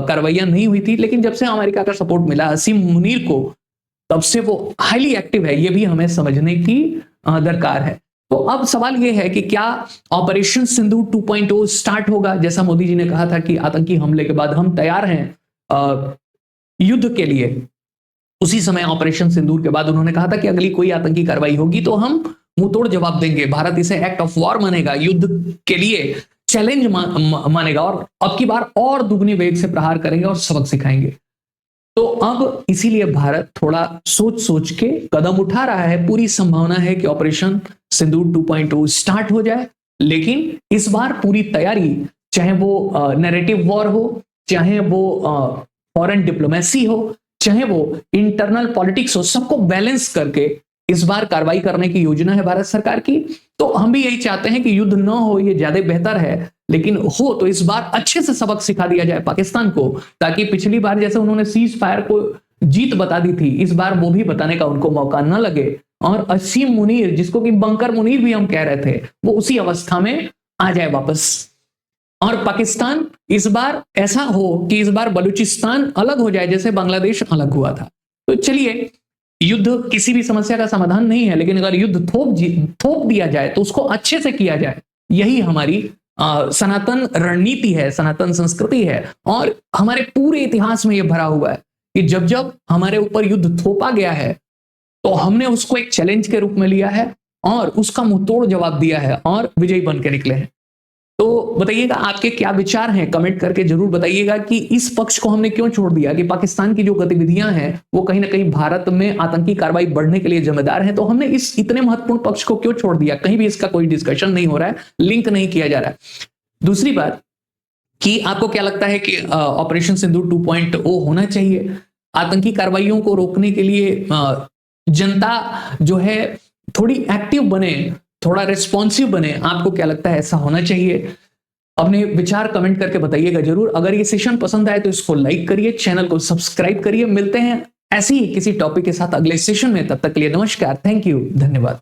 कार्रवाइयां नहीं हुई थी। लेकिन जब से अमेरिका का सपोर्ट मिला असीम मुनीर को, तब से वो हाईली एक्टिव है। ये भी हमें समझने की दरकार है। तो अब सवाल ये है कि क्या ऑपरेशन सिंदूर 2.0 स्टार्ट होगा? जैसा मोदी जी ने कहा था कि आतंकी हमले के बाद हम तैयार हैं युद्ध के लिए। उसी समय ऑपरेशन सिंदूर के बाद उन्होंने कहा था कि अगली कोई आतंकी कार्रवाई होगी तो हम मुंह तोड़ जवाब देंगे, भारत इसे एक्ट ऑफ वॉर मानेगा, युद्ध के लिए चैलेंज मानेगा और अब की बार और दुगनी वेग से प्रहार करेंगे और सबक सिखाएंगे। तो अब इसीलिए भारत थोड़ा सोच सोच के कदम उठा रहा है। पूरी संभावना है कि ऑपरेशन सिंदूर 2.0 स्टार्ट हो जाए, लेकिन इस बार पूरी तैयारी, चाहे वो नैरेटिव वॉर हो, चाहे वो फॉरेन डिप्लोमेसी हो, चाहे वो इंटरनल पॉलिटिक्स हो, सबको बैलेंस करके इस बार कार्रवाई करने की योजना है भारत सरकार की। तो हम भी यही चाहते हैं कि युद्ध न हो, ये ज्यादा बेहतर है, लेकिन हो तो इस बार अच्छे से सबक सिखा दिया जाए पाकिस्तान को, ताकि पिछली बार जैसे उन्होंने सीज फायर को जीत बता दी थी, इस बार वो भी बताने का उनको मौका न लगे और असीम मुनीर, जिसको कि बंकर मुनीर भी हम कह रहे थे, वो उसी अवस्था में आ जाए वापस। और पाकिस्तान इस बार ऐसा हो कि इस बार बलूचिस्तान अलग हो जाए जैसे बांग्लादेश अलग हुआ था। तो चलिए, युद्ध किसी भी समस्या का समाधान नहीं है, लेकिन अगर युद्ध थोप दिया जाए तो उसको अच्छे से किया जाए। यही हमारी सनातन रणनीति है, सनातन संस्कृति है। और हमारे पूरे इतिहास में यह भरा हुआ है कि जब जब हमारे ऊपर युद्ध थोपा गया है तो हमने उसको एक चैलेंज के रूप में लिया है और उसका मुंहतोड़ जवाब दिया है और विजयी बन के निकले हैं। तो बताइएगा आपके क्या विचार हैं, कमेंट करके जरूर बताइएगा कि इस पक्ष को हमने क्यों छोड़ दिया, कि पाकिस्तान की जो गतिविधियां हैं वो कहीं ना कहीं भारत में आतंकी कार्रवाई बढ़ने के लिए जिम्मेदार हैं। तो हमने इस इतने महत्वपूर्ण पक्ष को क्यों छोड़ दिया? कहीं भी इसका कोई डिस्कशन नहीं हो रहा है, लिंक नहीं किया जा रहा है। दूसरी बात कि आपको क्या लगता है कि ऑपरेशन सिंदूर 2.0 होना चाहिए? आतंकी कार्रवाइयों को रोकने के लिए जनता जो है थोड़ी एक्टिव बने, थोड़ा रिस्पॉन्सिव बने। आपको क्या लगता है, ऐसा होना चाहिए? अपने विचार कमेंट करके बताइएगा जरूर। अगर ये सेशन पसंद आए तो इसको लाइक करिए, चैनल को सब्सक्राइब करिए। मिलते हैं ऐसे ही किसी टॉपिक के साथ अगले सेशन में। तब तक के लिए नमस्कार, थैंक यू, धन्यवाद।